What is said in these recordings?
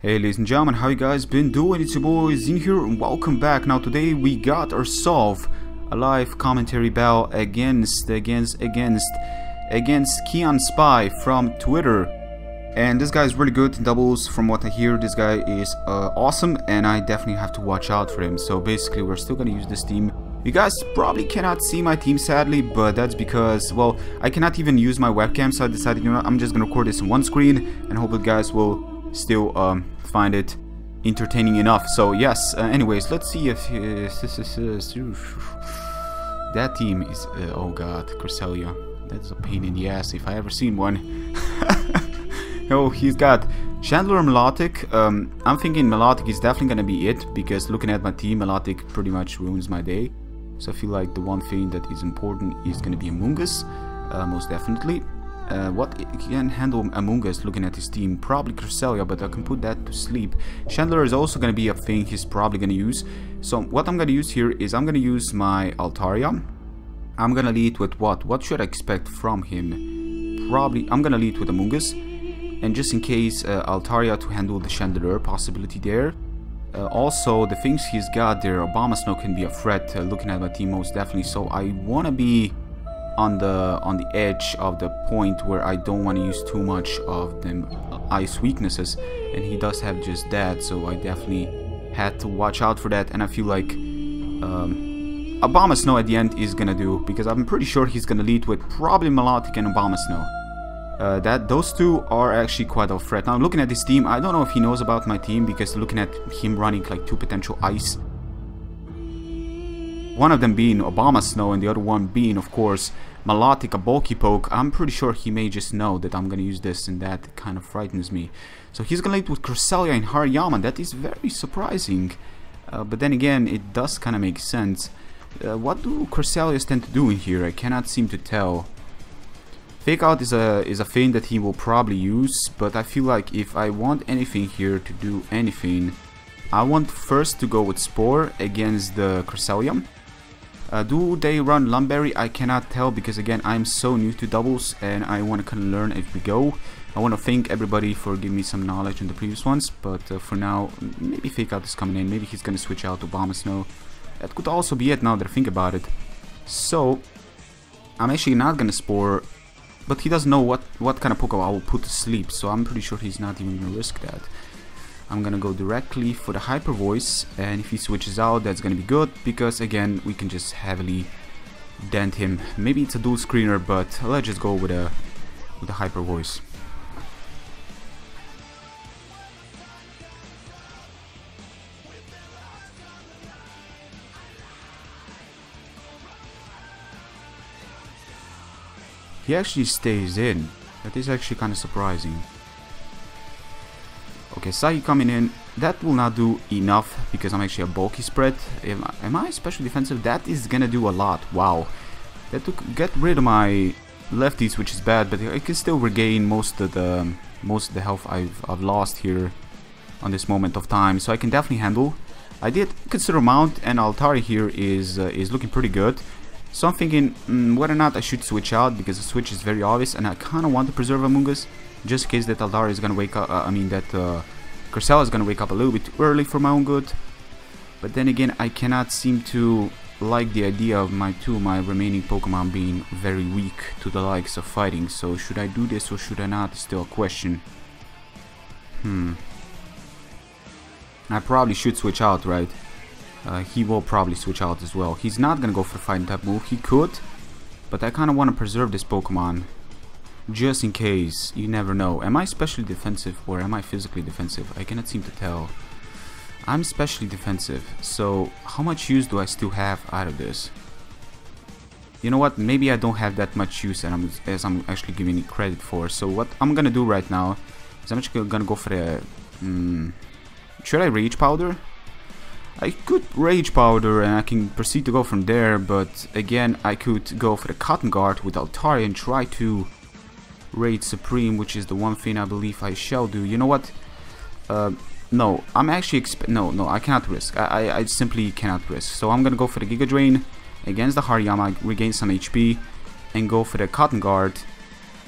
Hey ladies and gentlemen, how you guys been doing? It's your boy Zin here and welcome back. Now today we got ourselves a live commentary battle against keonspy from Twitter. And this guy is really good in doubles. From what I hear, this guy is awesome and I definitely have to watch out for him. So basically we're still gonna use this team. You guys probably cannot see my team sadly, but that's because, well, I cannot even use my webcam, so I decided, you know, I'm just gonna record this on one screen and hope you guys will still find it entertaining enough. So yes, anyways, let's see if that team is oh god, Cresselia. That's a pain in the ass if I ever seen one. Oh, he's got Chandler Melodic. I'm thinking Melodic is definitely gonna be it, because looking at my team, Melodic pretty much ruins my day. So I feel like the one thing that is important is gonna be Among Us, most definitely. What can handle Among Us looking at his team? Probably Cresselia, but I can put that to sleep. Chandler is also going to be a thing he's probably going to use. So what I'm going to use here is I'm going to use my Altaria. I'm going to lead with what? What should I expect from him? Probably I'm going to lead with Among Us. And just in case, Altaria to handle the Chandler possibility there. Also, the things he's got there, Obama Snow can be a threat looking at my team most definitely. So I want to be on the edge of the point where I don't want to use too much of them ice weaknesses, and he does have just that, so I definitely had to watch out for that. And I feel like Obama Snow at the end is gonna do, because I'm pretty sure he's gonna lead with probably Melodic and Obama Snow. Those two are actually quite a threat. Now looking at this team, I don't know if he knows about my team, because looking at him running like two potential ice, one of them being Obama Snow and the other one being, of course, Melodic, a bulky poke. I'm pretty sure he may just know that I'm gonna use this, and that kind of frightens me. So he's gonna lead with Cresselia and Hariyama. That is very surprising, but then again, it does kind of make sense. What do Cresselias tend to do in here? I cannot seem to tell. Fake out is a thing that he will probably use, but I feel like if I want anything here to do anything, I want first to go with Spore against the Cresselia. Do they run Lumberry? I cannot tell, because again, I'm so new to doubles and I want to kind of learn as we go. I want to thank everybody for giving me some knowledge in the previous ones, but for now, maybe Fake Out is coming in. Maybe he's going to switch out to Obama Snow. That could also be it now that I think about it. So, I'm actually not going to Spore, but he doesn't know what kind of Pokemon I will put to sleep, so I'm pretty sure he's not even going to risk that. I'm gonna go directly for the Hyper Voice, and if he switches out, that's gonna be good, because again, we can just heavily dent him. Maybe it's a dual screener, but let's just go with a Hyper Voice. He actually stays in. That is actually kind of surprising. Okay, Sai coming in. That will not do enough, because I'm actually a bulky spread. Am I special defensive? That is gonna do a lot. Wow. That took get rid of my lefties, which is bad, but I can still regain most of the health I've lost here on this moment of time. So I can definitely handle. I did consider Mount, and Altari here is looking pretty good. So I'm thinking whether or not I should switch out, because the switch is very obvious, and I kind of want to preserve Among Us, just in case that Altari is gonna wake up. Cresselia is gonna wake up a little bit too early for my own good. But then again, I cannot seem to like the idea of my remaining Pokemon being very weak to the likes of fighting. So should I do this or should I not? Is still a question. I probably should switch out, right? He will probably switch out as well. He's not gonna go for a fighting type move. He could, but I kind of want to preserve this Pokemon, just in case. You never know. Am I specially defensive or am I physically defensive? I cannot seem to tell. I'm specially defensive, so how much use do I still have out of this? You know what? Maybe I don't have that much use as I'm actually giving it credit for. So what I'm gonna do right now is I'm actually gonna go for the... should I Rage Powder? I could Rage Powder and I can proceed to go from there, but again, I could go for the Cotton Guard with Altaria and try to Raid Supreme, which is the one thing I believe I shall do. You know what? No, I'm actually no, I cannot risk. I simply cannot risk. So I'm gonna go for the Giga Drain against the Hariyama, regain some HP, and go for the Cotton Guard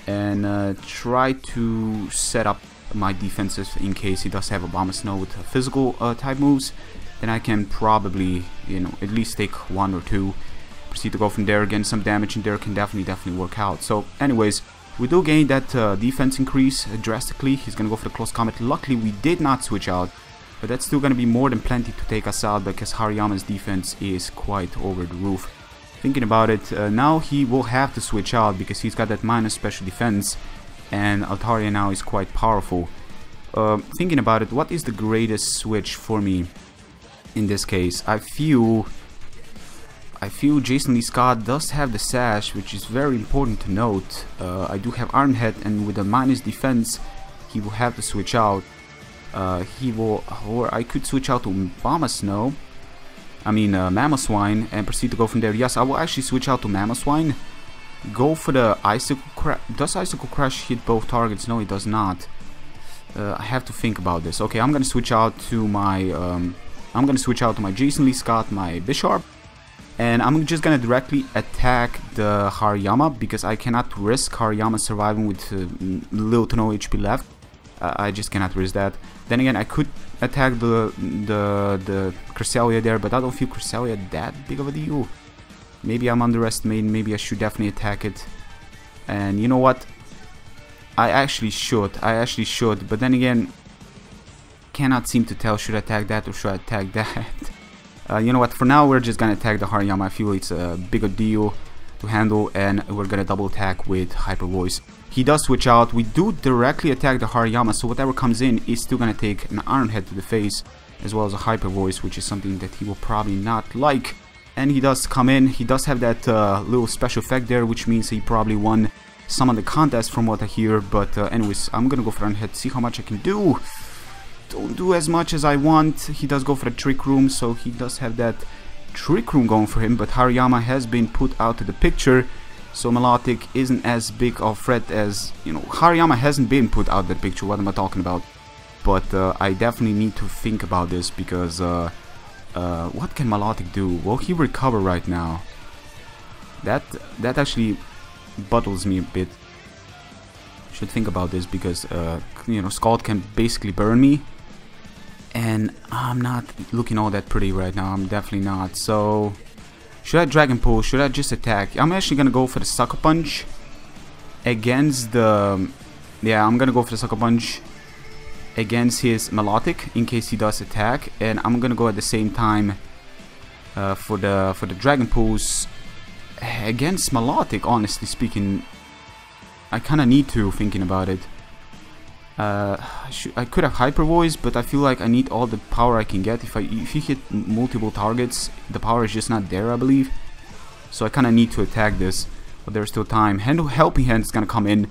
and try to set up my defenses in case he does have a Bomb Snow with physical type moves, then I can probably, you know, at least take 1 or 2. Proceed to go from there. Again, some damage in there can definitely work out. So anyways, we do gain that defense increase drastically. He's gonna go for the close combat. Luckily we did not switch out, but that's still gonna be more than plenty to take us out because Hariyama's defense is quite over the roof. Thinking about it, now he will have to switch out because he's got that minus special defense, and Altaria now is quite powerful. Thinking about it, what is the greatest switch for me in this case? I feel Jason Lee Scott does have the sash, which is very important to note. I do have Iron Head, and with a minus defense, he will have to switch out. Or I could switch out to Mamoswine, and proceed to go from there. Yes, I will actually switch out to Mamoswine. Go for the Icicle Crash. Does Icicle Crash hit both targets? No, it does not. I have to think about this. Okay, I'm gonna switch out to my Jason Lee Scott, my Bisharp. And I'm just gonna directly attack the Hariyama because I cannot risk Hariyama surviving with little to no HP left. I just cannot risk that. Then again, I could attack the Cresselia there, but I don't feel Cresselia that big of a deal. Maybe I'm underestimating. Maybe I should definitely attack it. And you know what? I actually should. But then again, cannot seem to tell. Should I attack that or should I attack that? You know what, for now we're just gonna attack the Hariyama. I feel it's a bigger deal to handle, and we're gonna double attack with Hyper Voice. He does switch out. We do directly attack the Hariyama, so whatever comes in is still gonna take an Iron Head to the face, as well as a Hyper Voice, which is something that he will probably not like. And he does come in. He does have that little special effect there, which means he probably won some of the contest from what I hear. But anyways, I'm gonna go for Iron Head, see how much I can do. Don't do as much as I want. He does go for the Trick Room, so he does have that Trick Room going for him, but Hariyama has been put out of the picture, so Melodic isn't as big of a threat as, you know, Hariyama hasn't been put out of the picture. What am I talking about? But I definitely need to think about this because what can Melodic do? Will he recover right now? That actually bothers me a bit. Should think about this because you know, Scald can basically burn me, and I'm not looking all that pretty right now. I'm definitely not. So should I Dragon Pull? Should I just attack? I'm actually gonna go for the Sucker Punch against the I'm gonna go for the Sucker Punch against his Melodic in case he does attack, and I'm gonna go at the same time for the Dragon Pulls against Melodic. Honestly speaking, I kind of need to, thinking about it. I could have Hyper Voice, but I feel like I need all the power I can get. If he hit multiple targets, the power is just not there, I believe. So I kind of need to attack this, but there's still time. Helping Hand is gonna come in.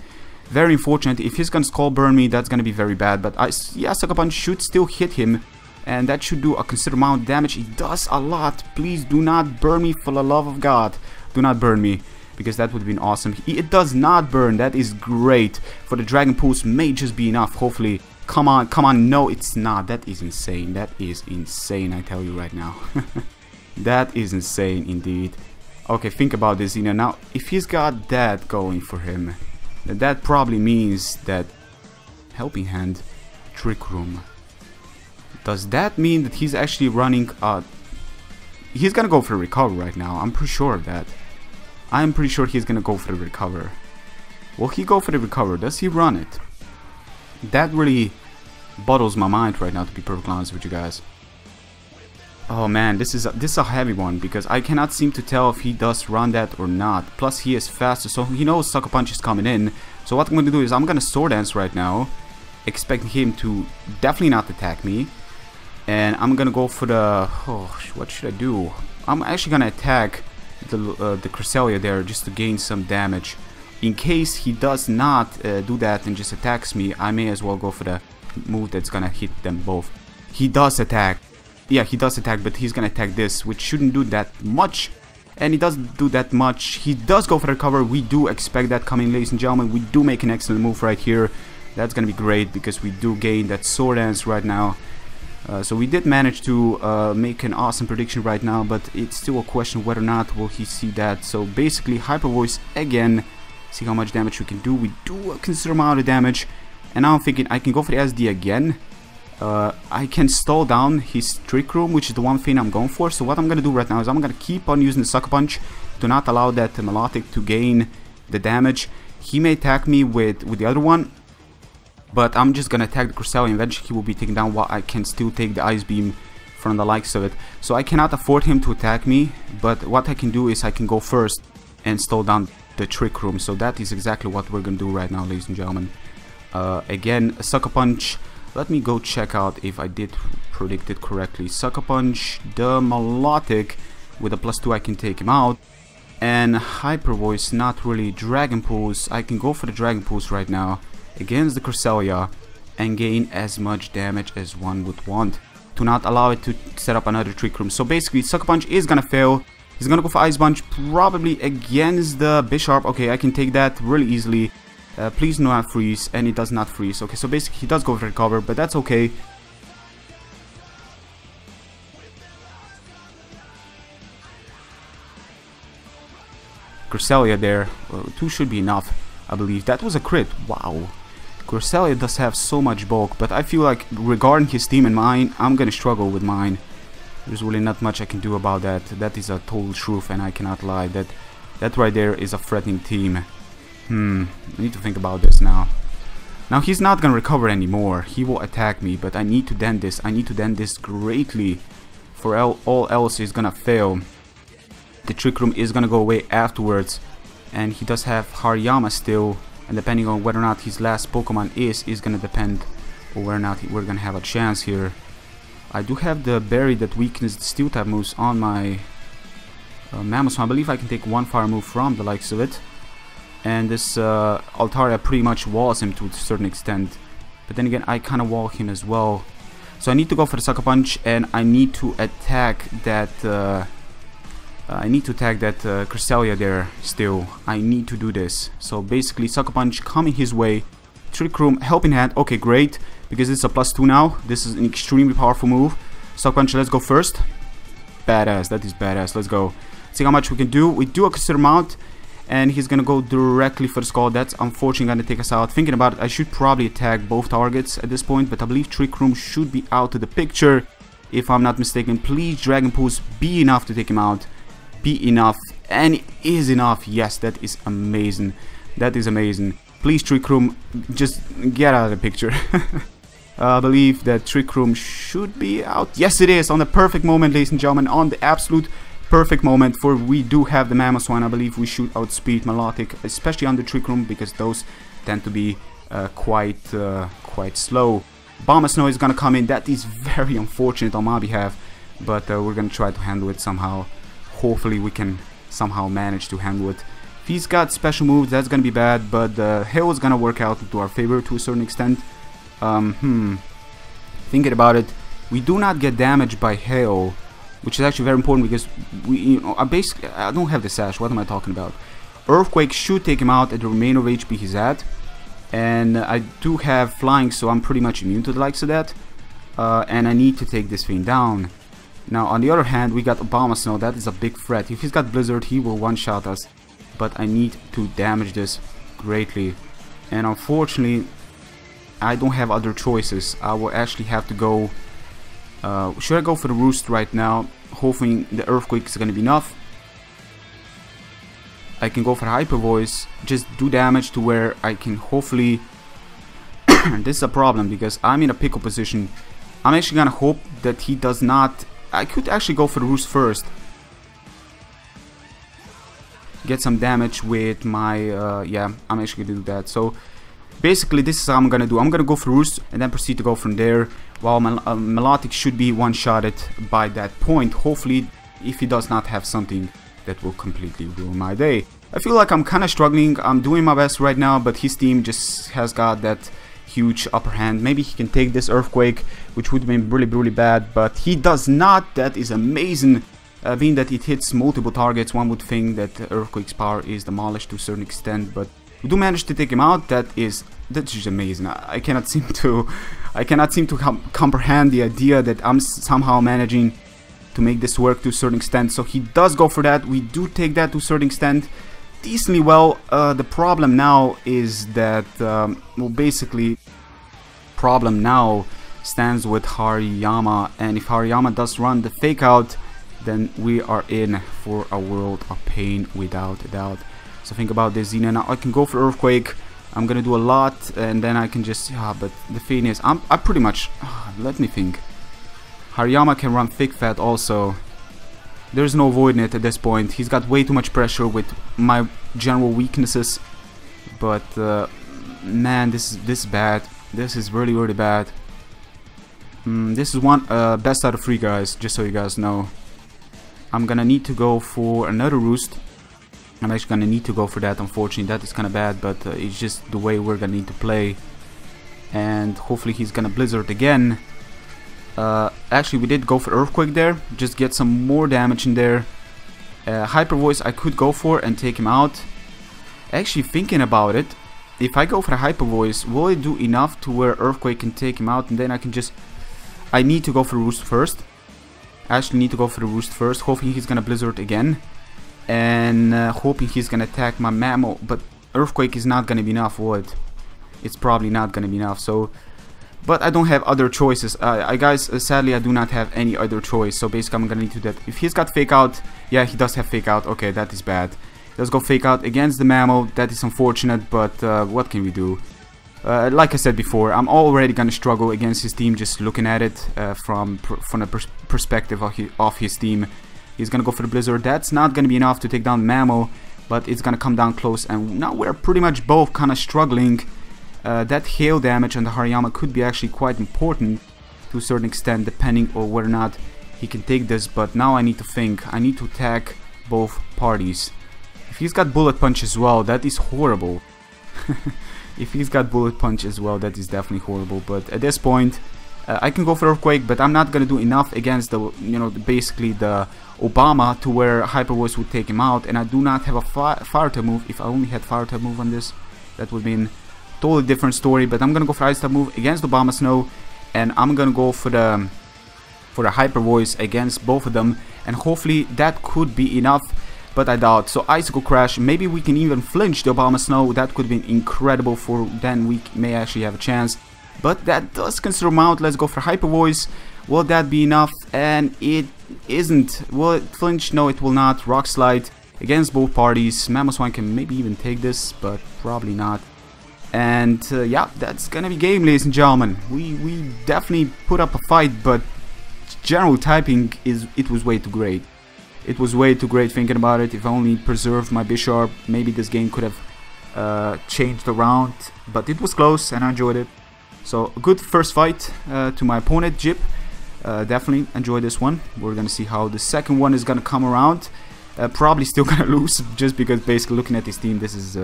Very unfortunate. If he's gonna Skull Burn me, that's gonna be very bad. But yeah, Sucker Punch should still hit him, and that should do a considerable amount of damage. It does a lot. Please do not burn me, for the love of God. Do not burn me, because that would have been awesome. It does not burn. That is great. For the Dragon Pulse may just be enough, hopefully. Come on, come on. No, it's not. That is insane. That is insane, I tell you right now. That is insane indeed. Okay, think about this, you know. Now, if he's got that going for him, then that probably means that Helping Hand, Trick Room. Does that mean that he's actually running... he's gonna go for a recover right now. I'm pretty sure of that. I'm pretty sure he's gonna go for the recover. Will he go for the recover? Does he run it? That really boggles my mind right now, to be perfectly honest with you guys. Oh man, this is a heavy one, because I cannot seem to tell if he does run that or not. Plus he is faster, so he knows Sucker Punch is coming in. So what I'm gonna do is I'm gonna Sword Dance right now, expecting him to definitely not attack me. And I'm gonna go for the... oh, what should I do? I'm actually gonna attack the Cresselia there just to gain some damage. In case he does not do that and just attacks me, I may as well go for the move that's gonna hit them both. He does attack. Yeah, he does attack, but he's gonna attack this, which shouldn't do that much. And he doesn't do that much. He does go for the cover. We do expect that coming, ladies and gentlemen. We do make an excellent move right here. That's gonna be great, because we do gain that Sword Dance right now. So we did manage to make an awesome prediction right now, but it's still a question whether or not will he see that. So basically, Hyper Voice again, see how much damage we can do. We do a considerable amount of damage, And now I'm thinking I can go for the SD again. I can stall down his Trick Room, which is the one thing I'm going for. So what I'm going to do right now is I'm going to keep on using the Sucker Punch to not allow that Melodic to gain the damage. He may attack me with the other one, but I'm just going to attack the Cresselia. Eventually he will be taken down while I can still take the Ice Beam from the likes of it. So I cannot afford him to attack me, but what I can do is I can go first and stall down the Trick Room. So that is exactly what we're going to do right now, ladies and gentlemen. Again, a Sucker Punch. Let me go check out if I did predict it correctly. Sucker Punch, the Melodic, with a +2 I can take him out. And Hyper Voice, not really. Dragon Pulse, I can go for the Dragon Pulse right now against the Cresselia and gain as much damage as one would want, to not allow it to set up another Trick Room. So basically, Sucker Punch is gonna fail. He's gonna go for Ice Punch, probably against the Bisharp. Okay, I can take that really easily. Please do not freeze, and it does not freeze. Okay, so basically he does go for recover, but that's okay. Cresselia there, 2 should be enough, I believe. That was a crit, wow. Cresselia does have so much bulk, but I feel like regarding his team and mine, I'm gonna struggle with mine. There's really not much I can do about that. That is a total truth, and I cannot lie. That right there is a threatening team. I need to think about this now. Now he's not gonna recover anymore. He will attack me, but I need to dent this. I need to dent this greatly, for all else is gonna fail. The Trick Room is gonna go away afterwards, and he does have Hariyama still, and depending on whether or not his last Pokemon is gonna depend on whether or not we're gonna have a chance here. I do have the berry that weakens the Steel type moves on my Mammoth, so I believe I can take one fire move from the likes of it. And this Altaria pretty much walls him to a certain extent. But then again, I kind of wall him as well. So I need to go for the Sucker Punch, and I need to attack that Cresselia there still. I need to do this. So basically, Sucker Punch coming his way. Trick Room, Helping Hand. Okay, great. Because it's a +2 now. This is an extremely powerful move. Sucker Punch, let's go first. Badass. That is badass. Let's go. See how much we can do. We do a considerable amount. And he's gonna go directly for the skull. That's unfortunately gonna take us out. Thinking about it, I should probably attack both targets at this point, but I believe Trick Room should be out of the picture, if I'm not mistaken. Please, Dragon Pulse, be enough to take him out. Be enough, and it is enough. Yes, that is amazing. That is amazing. Please, Trick Room, just get out of the picture. I believe that Trick Room should be out. Yes, it is, on the perfect moment, ladies and gentlemen, on the absolute perfect moment, for we do have the Mammoth one. I believe we should outspeed Melodic, especially on the Trick Room, because those tend to be quite slow. Bomber Snow is gonna come in. That is very unfortunate on my behalf, but we're gonna try to handle it somehow. Hopefully we can somehow manage to handle it. If he's got special moves, that's gonna be bad, but Hail is gonna work out to our favor to a certain extent. Thinking about it, we do not get damaged by Hail, which is actually very important, because I don't have the sash. What am I talking about? Earthquake should take him out at the remainder of HP he's at, and I do have flying, so I'm pretty much immune to the likes of that. And I need to take this thing down. Now on the other hand, we got Obama Snow. That is a big threat. If he's got Blizzard, he will one-shot us, but I need to damage this greatly, and unfortunately I don't have other choices. I will actually have to go. Should I go for the Roost right now, hoping the Earthquake is going to be enough? I can go for Hyper Voice, just do damage to where I can hopefully... This is a problem, because I'm in a pickle position. I'm actually going to hope that he does not... I could actually go for the Roost first. Get some damage with my... yeah, I'm actually going to do that. So basically this is how I'm going to do. I'm going to go for Roost and then proceed to go from there. While Melodic should be one-shotted by that point, hopefully, if he does not have something that will completely ruin my day. I feel like I'm kind of struggling. I'm doing my best right now, but his team just has got that huge upper hand. Maybe he can take this Earthquake, which would have been really, really bad, but he does not. That is amazing. Being that it hits multiple targets, one would think that the Earthquake's power is demolished to a certain extent, but we do manage to take him out. That's just amazing. I cannot seem to comprehend the idea that I'm somehow managing to make this work to a certain extent. So he does go for that. We do take that to a certain extent decently well. The problem now is that well, basically problem now stands with Hariyama, and if Hariyama does run the fake out, then we are in for a world of pain without a doubt. So think about this, Xena. Now I can go for Earthquake. I'm gonna do a lot, and then I can just but the thing is, I pretty much let me think. Hariyama can run Thick Fat also. There's no avoiding it at this point. He's got way too much pressure with my general weaknesses. But man, this is bad. This is really bad. This is one best out of 3, guys, just so you guys know. I'm gonna need to go for another roost. I'm actually gonna need to go for that. Unfortunately, that is kind of bad, but it's just the way we're gonna need to play. And hopefully he's gonna Blizzard again. Actually, we did go for Earthquake there, just get some more damage in there. Hyper Voice I could go for and take him out. Actually, thinking about it, if I go for a Hyper Voice, will it do enough to where Earthquake can take him out, and then I can just... I need to go for Roost first. I actually need to go for the Roost first. Hopefully he's gonna Blizzard again, and hoping he's gonna attack my Mammo, but Earthquake is not gonna be enough, will it? It's probably not gonna be enough, so... But I don't have other choices. Guys, sadly I do not have any other choice, so basically I'm gonna need to do that. If he's got Fake Out, yeah, he does have Fake Out, okay, that is bad. Let's go Fake Out against the Mammo, that is unfortunate, but what can we do? Like I said before, I'm already gonna struggle against his team just looking at it from the perspective of his team. He's gonna go for the Blizzard. That's not gonna be enough to take down Mammo, but it's gonna come down close, and now we're pretty much both kind of struggling. That hail damage on the Hariyama could be actually quite important to a certain extent, depending on whether or not he can take this, but now I need to think. I need to attack both parties. If he's got Bullet Punch as well, that is horrible. If he's got Bullet Punch as well, that is definitely horrible, but at this point, I can go for Earthquake, but I'm not gonna do enough against the, basically the Obama to where Hyper Voice would take him out, and I do not have a fire type move. If I only had fire type move on this, that would have been totally different story, but I'm gonna go for Ice type move against Obama Snow, and I'm gonna go for the Hyper Voice against both of them, and hopefully that could be enough, but I doubt. So Icicle Crash, maybe we can even flinch the Obama Snow. That could have been incredible, for then we may actually have a chance, but that does consider amount. Let's go for Hyper Voice. Will that be enough? And it isn't. Will it flinch? No, it will not. Rock Slide against both parties. Mamoswine can maybe even take this, but probably not. And yeah, that's gonna be game, ladies and gentlemen. We definitely put up a fight, but general typing it was way too great. It was way too great thinking about it. If I only preserved my Bishop, maybe this game could have changed around. But it was close, and I enjoyed it. So a good first fight to my opponent, Jip. Definitely enjoyed this one. We're gonna see how the second one is gonna come around. Probably still gonna lose, just because basically looking at this team, this is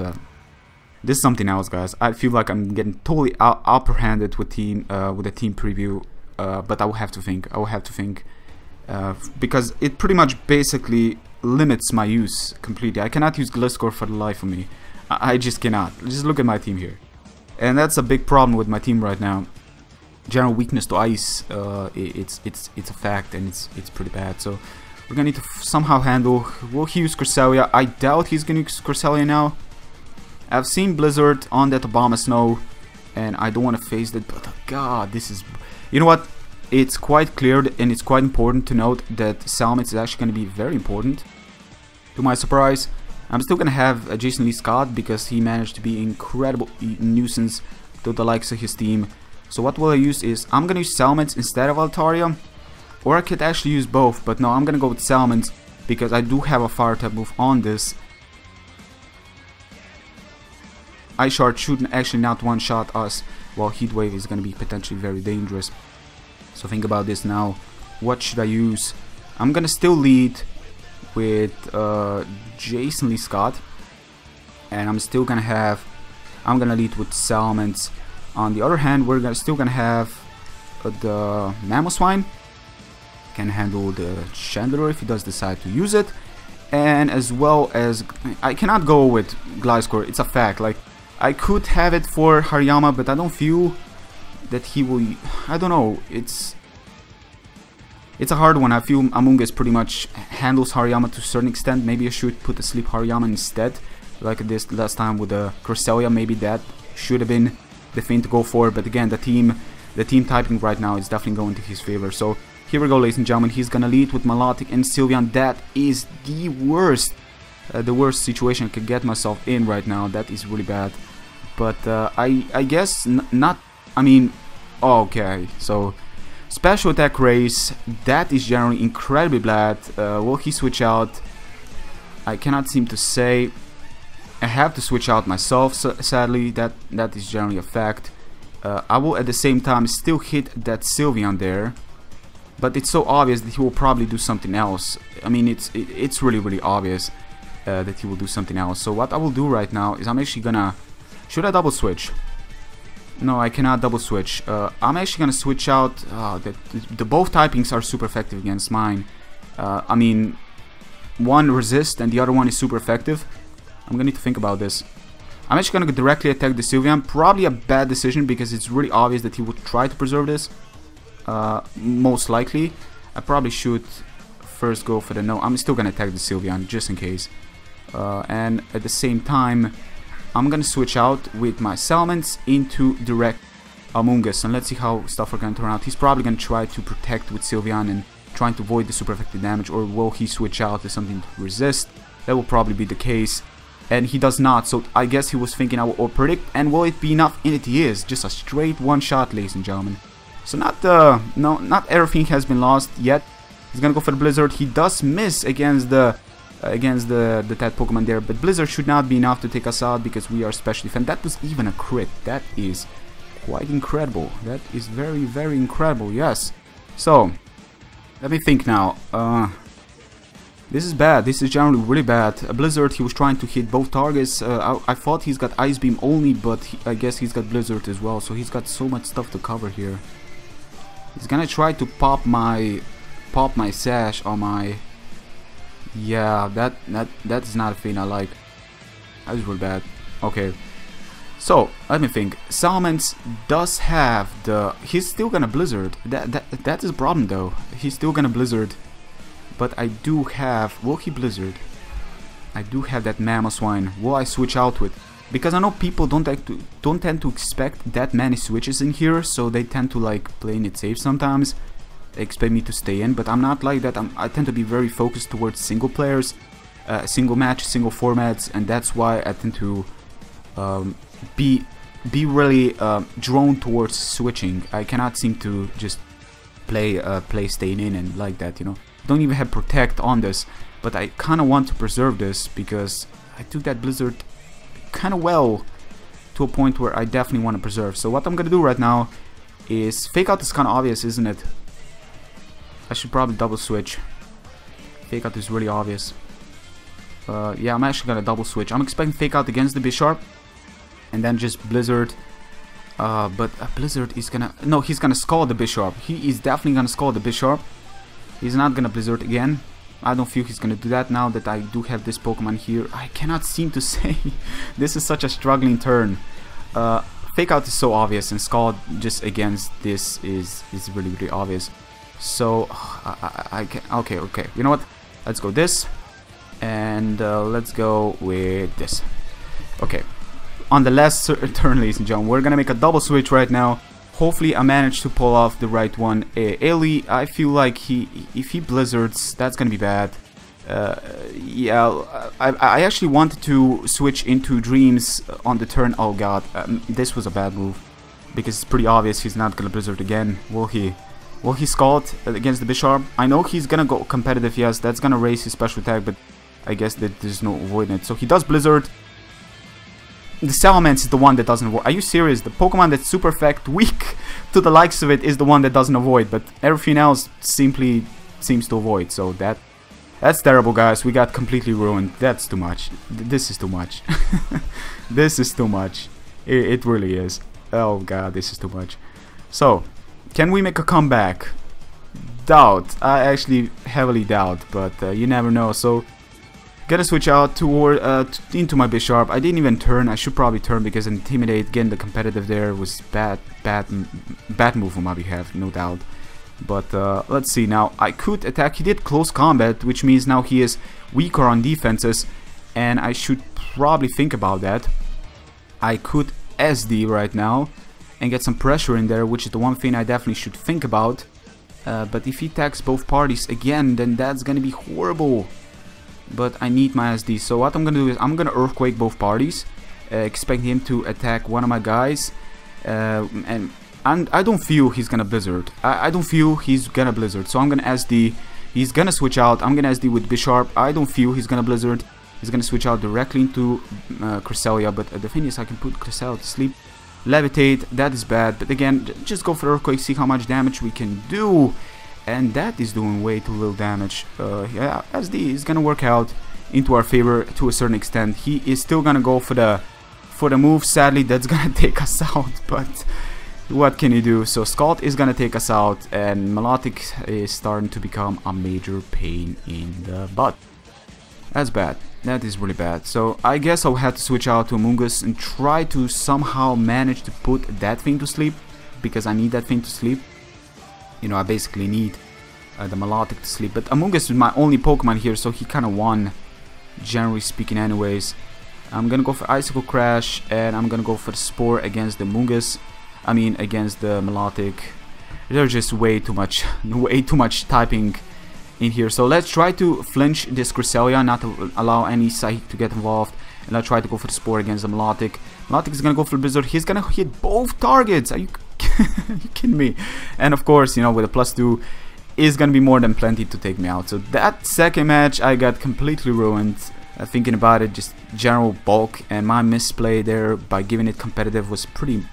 something else, guys. I feel like I'm getting totally upper-handed with the team preview, but I will have to think. Because it pretty much basically limits my use completely. I cannot use Gliscor for the life of me. I just cannot. Just look at my team here, and that's a big problem with my team right now. General weakness to ice, it's a fact, and it's pretty bad. So we're gonna need to somehow handle. Will he use Cresselia? I doubt he's gonna use Cresselia now. I've seen Blizzard on that Obama Snow, and I don't want to face that, but god, this is... You know what? It's quite clear, and it's quite important to note that Salmets is actually going to be very important. To my surprise, I'm still going to have Jason Lee Scott, because he managed to be an incredible nuisance to the likes of his team. So what will I use is, I'm going to use Salmets instead of Altaria, or I could actually use both, but no, I'm going to go with Salmets, because I do have a fire type move on this. Ice Shard should actually not one-shot us, while Heat Wave is going to be potentially very dangerous. So think about this now. What should I use? I'm going to still lead with Jason Lee Scott, and I'm still going to have... I'm going to lead with Salmons. On the other hand, we're still going to have the Mamoswine. Can handle the Chandler if he does decide to use it. And as well as... I cannot go with Gliscor, it's a fact. Like, I could have it for Hariyama, but I don't feel that he will... I don't know, it's a hard one. I feel Amoonguss pretty much handles Hariyama to a certain extent. Maybe I should put asleep Hariyama instead, like this last time with the Cresselia. Maybe that should have been the thing to go for. But again, the team typing right now is definitely going to his favor. So here we go, ladies and gentlemen. He's gonna lead with Melodic and Sylveon. That is the worst situation I could get myself in right now. That is really bad. But I guess not. I mean, okay. So special attack race. That is generally incredibly bad. Will he switch out? I cannot seem to say. I have to switch out myself. So sadly, that is generally a fact. I will at the same time still hit that Sylveon there. But it's so obvious that he will probably do something else. I mean, it's really obvious that he will do something else. So what I will do right now is I'm actually gonna... Should I double switch? No, I cannot double switch. I'm actually gonna switch out... the both typings are super effective against mine. I mean, one resist and the other one is super effective. I'm gonna need to think about this. I'm actually gonna directly attack the Sylveon. Probably a bad decision because it's really obvious that he would try to preserve this. Most likely. I probably should first go for the no. I'm still gonna attack the Sylveon just in case. And at the same time, I'm gonna switch out with my Salamence into direct Amoonguss, and let's see how stuff are gonna turn out. He's probably gonna try to protect with Sylveon and trying to avoid the super effective damage, or will he switch out to something to resist? That will probably be the case. And he does not, so I guess he was thinking I will predict, and will it be enough? And it is, just a straight one shot, ladies and gentlemen. So not everything has been lost yet. He's gonna go for the Blizzard. He does miss against the that Pokemon there, but Blizzard should not be enough to take us out because we are special defense. That was even a crit. That is quite incredible. That is very incredible. Yes. So let me think now. This is bad. This is generally really bad. A Blizzard, he was trying to hit both targets. I thought he's got Ice Beam only, but I guess he's got Blizzard as well. So he's got so much stuff to cover here. He's gonna try to pop my sash on my... Yeah, that's not a thing I like. That is really bad. Okay. So, let me think. Salamence does have the... He's still gonna Blizzard. That is a problem though. He's still gonna Blizzard. But I do have... Will he Blizzard? I do have that Mamoswine. Will I switch out with? Because I know people don't tend to expect that many switches in here, so they tend to like playing it safe sometimes. They expect me to stay in, but I'm not like that. I tend to be very focused towards single players, single match, single formats, and that's why I tend to be really drawn towards switching. I cannot seem to just play staying in and like that, you know. Don't even have Protect on this, but I kind of want to preserve this because I took that Blizzard kind of well to a point where I definitely want to preserve. So what I'm gonna do right now is Fake Out is kind of obvious, isn't it? I should probably double switch. Fake Out is really obvious. Yeah, I'm actually gonna double switch. I'm expecting Fake Out against the Bisharp and then just Blizzard. But Blizzard is gonna... No, he's gonna Scald the Bisharp. He is definitely gonna Scald the Bisharp. He's not gonna Blizzard again. I don't feel he's gonna do that now that I do have this Pokemon here. I cannot seem to say. This is such a struggling turn. Fake Out is so obvious, and Scald just against this is really obvious. So I can... Okay. You know what? Let's go this. And let's go with this. Okay. On the last turn, ladies and gentlemen, we're gonna make a double switch right now. Hopefully I managed to pull off the right one. Ailey, I feel like if he Blizzards, that's gonna be bad. Yeah, I actually wanted to switch into Dreams on the turn. Oh god, this was a bad move. Because it's pretty obvious he's not gonna Blizzard again. Will he Scald against the Bisharp? I know he's gonna go competitive, yes, that's gonna raise his special attack, but I guess that there's no avoiding it. So he does Blizzard. The Salamence is the one that doesn't avoid. Are you serious? The Pokemon that's super effect weak to the likes of it is the one that doesn't avoid, but everything else simply seems to avoid. So that's terrible, guys. We got completely ruined. That's too much. This is too much. This is too much. It really is. Oh god, this is too much. So, can we make a comeback? Doubt. I actually heavily doubt, but you never know. So, gotta switch out toward into my Bisharp. I didn't even turn. I should probably turn because Intimidate, getting the competitive there was bad move on my behalf, no doubt. But let's see now. I could attack. He did close combat, which means now he is weaker on defenses, and I should probably think about that. I could SD right now and get some pressure in there, which is the one thing I definitely should think about. But if he attacks both parties again, then that's gonna be horrible. But I need my SD, so what I'm gonna do is I'm gonna Earthquake both parties, expect him to attack one of my guys, and I don't feel he's gonna Blizzard. I don't feel he's gonna Blizzard, so I'm gonna SD. He's gonna switch out. I'm gonna SD with Bisharp. I don't feel he's gonna Blizzard. He's gonna switch out directly into Cresselia, but the thing is I can put Cresselia to sleep. Levitate, that is bad, but again, just go for Earthquake, see how much damage we can do. And that is doing way too little damage. Yeah, SD is gonna work out into our favor to a certain extent. He is still gonna go for the move. Sadly, that's gonna take us out, but what can you do? So Scald is gonna take us out, and Melodic is starting to become a major pain in the butt. That's bad. That is really bad. So I guess I'll have to switch out to Amoonguss and try to somehow manage to put that thing to sleep, because I need that thing to sleep. You know, I basically need the Melodic to sleep. But Amoonguss is my only Pokemon here, so he kind of won, generally speaking anyways. I'm gonna go for Icicle Crash, and I'm gonna go for the Spore against the Amoonguss. I mean, against the Melodic. There's just way too much typing in here. So let's try to flinch this Cresselia, not to allow any Psychic to get involved. And I'll try to go for the Spore against the Melodic. Melodic is gonna go for the Blizzard. He's gonna hit both targets. Are you kidding me? And of course, you know, with a +2 is gonna be more than plenty to take me out. So that second match I got completely ruined. Thinking about it, just general bulk, and my misplay there by giving it competitive was pretty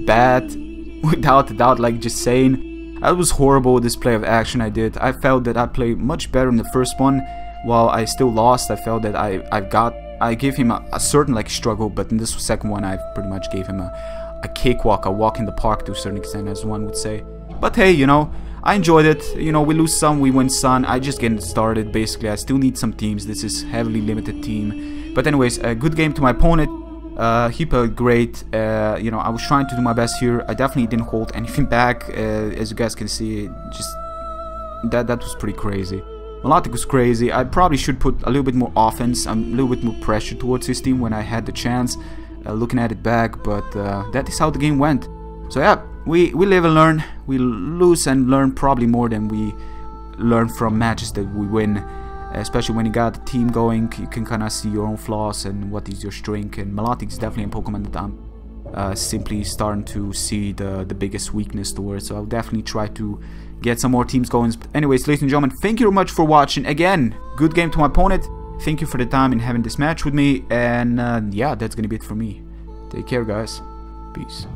bad, without a doubt. Like, just saying, that was horrible display of action I did. I felt that I played much better in the first one. While I still lost, I felt that I gave him a certain like struggle, but in this second one I pretty much gave him a cakewalk, a walk in the park to a certain extent, as one would say. But hey, you know, I enjoyed it. You know, we lose some, we win some. I just getting started, basically. I still need some teams. This is heavily limited team. But anyways, a good game to my opponent. He played great. You know, I was trying to do my best here. I definitely didn't hold anything back. As you guys can see, just that was pretty crazy. Melodic was crazy. I probably should put a little bit more offense, a little bit more pressure towards his team when I had the chance. Looking at it back, but that is how the game went. So yeah, we live and learn. We lose and learn probably more than we learn from matches that we win. Especially when you got a team going, you can kind of see your own flaws and what is your strength. And Melodic is definitely a Pokemon that I'm simply starting to see the biggest weakness towards. So I'll definitely try to get some more teams going. But anyways, ladies and gentlemen, thank you very much for watching. Again, good game to my opponent. Thank you for the time in having this match with me. And yeah, that's gonna be it for me. Take care, guys. Peace.